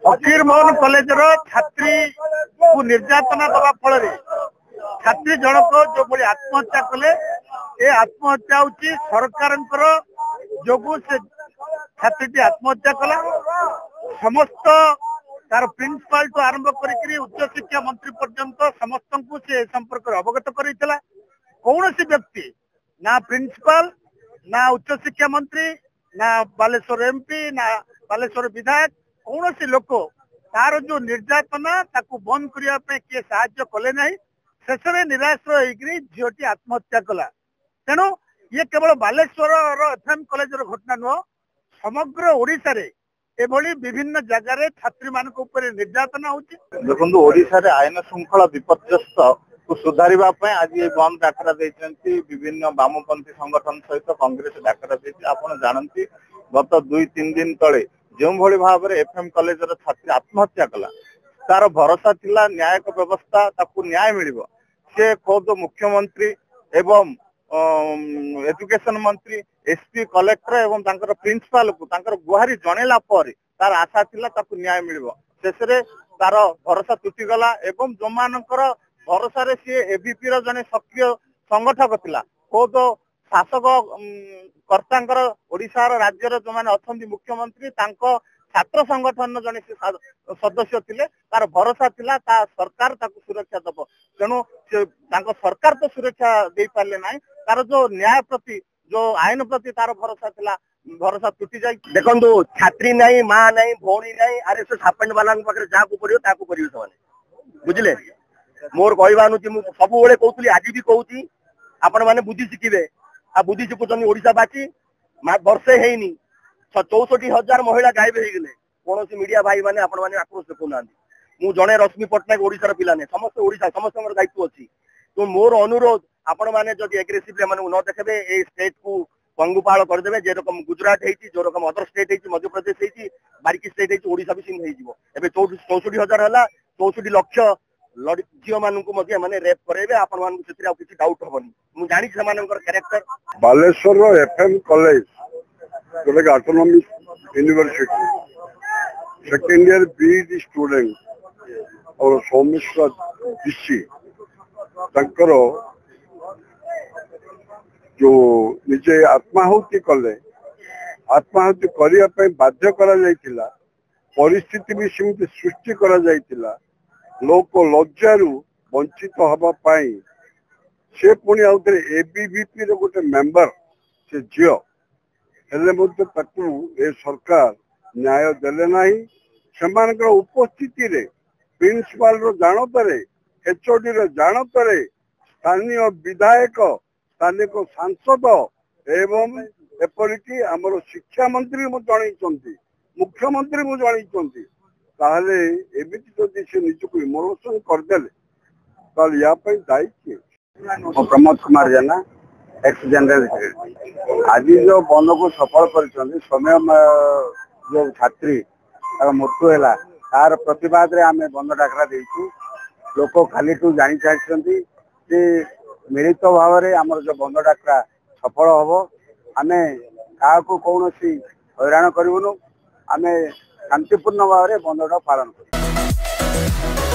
फकीर मोहन कॉलेज छात्री को निर्यातना दवा फल छात्री जनक जो भाई आत्महत्या कले ए आत्महत्या हूँ सरकार जो से छात्री आत्महत्या कला समस्त तार प्रिंसिपाल टू आरंभ कर उच्च शिक्षा मंत्री पर्यंत समस्त को से संपर्क अवगत कर कौन सी व्यक्ति ना प्रिंसिपाल ना उच्च शिक्षा मंत्री ना बालेश्वर एमपी ना बालेश्वर विधायक कौन सी लोक तार जो निर्यातना ताकू बंद करने किए साहाय्य कले ना शेष में निराश झीटी आत्महत्या कला तेणु ये केवल बालेश्वर एफएम कॉलेज घटना नुह समग्र ओडिशा रे एभली विभिन्न जगार छात्री मान निर्यातना होची। देखो ओडिशा रे आईन श्रृंखला विपर्यस्त को सुधारिबा पय आज ये बंद डाकरा देछंती विभिन्न वामपंथी संगठन सहित कांग्रेस डाकरा देछि। आपण जानंती गत 2-3 दिन तळे जो भली भाव में एफएम कॉलेज छात्री आत्महत्या कला तार भरोसा थिला न्यायिक व्यवस्था ताकू न्याय मिलिबो से खुद मुख्यमंत्री एवं एजुकेशन मंत्री एसपी कलेक्टर एवं तांकर प्रिंसिपाल को तांकर गुहारी जणेला पर तार आशा थिला ताकू न्याय मिलिबो शेष रे तार भरोसा तुटी गला एवं जो मानकर भरोसा रे सी एबीपी रो जने सक्रिय संगठक थिला खुद शासक कर्तांकर ओडिशा राज्यर जो माने अछंती मुख्यमंत्री तांको छात्र संगठन जने सदस्य थिले तार भरोसा थिला ता सरकार ताकू सुरक्षा दबो तेणु सरकार तो सुरक्षा दे पारले नाही तार जो न्याय प्रति जो आईन प्रति तार भरोसा थिला भरोसा टूटी जाय। देखंतु छात्री नाही मां नाही भौणी नाही आरएसएस हापेंड वाला पाखरे जा को परियो ताकू परियो सने बुझिले मोर कहबानु कि मु सब बेले कहउतली आज भी कहउची आपण माने बुद्धि शिखिबे आ बुद्धि शिखुचनी ओडिशा बाची वर्षे हेनी 64,000 महिला गायब हो गले कौन मीडिया भाई माने आपण माने आक्रोश देखुना मु जणे रश्मि पट्टनायक ओडिशार पिला ने समस्त ओडिशा समस्त दायित्व अच्छी तो मोर अनुरोध आपण माने जदि एग्रेसिवली माने न देखबे ए स्टेट को पंगुपाल करदेबे जे रकम गुजरात हेची जो रकम अदर स्टेट हेची मध्य प्रदेश हेची बाकी स्टेट हेची ओडिशा भी सिंह हेजिवो एबे 64,000 हला 64 लाख झियो मानू मध्य माने रेप करेबे आपण मानू सेतिर किछि डाउट हबनी मु जानि से मानकर कैरेक्टर बालेश्वर एफएम कॉलेज गोटे autonomous university second year B.Ed student और सौमिश्र दिशी तंकर जो निजे आत्माहुति कले आत्माहुति करने बाध्य करा जायतिला परिस्थिति भी सेमती सृष्टि करा जायतिला लोक लज्जारू वंचित हवा पाई से पुणी आउथरे एबीवीपी रो गोटे मेंबर से झियो हेले मध्य ताकू ए सरकार न्याय देले नाही सेमानकर उपस्थिति रे प्रिंसिपाल रो जानतरे एचओडी रो जानतरे स्थानीय विधायक स्थानीय सांसद एवं एपरिकी आमर शिक्षा मंत्री जन मुख्यमंत्री जन ताहले एमिति जदि से निजको इमोशन करदेले ताल या पई दायी किए। प्रमोद कुमार जेना एक्स जनरल सेक्रेटरी आज जो बंद को सफल कर समय जो छात्री मृत्यु है तार प्रतिवाद रे आमे बंद डाकरा देइछु लोक खाली टू जानी चाहिए कि मिलित भाव में आमर जो बंद डाकरा सफल हम आमे क्या कौन हैरान करूँ आमे शांतिपूर्ण भाव में बंदटा पालन कर।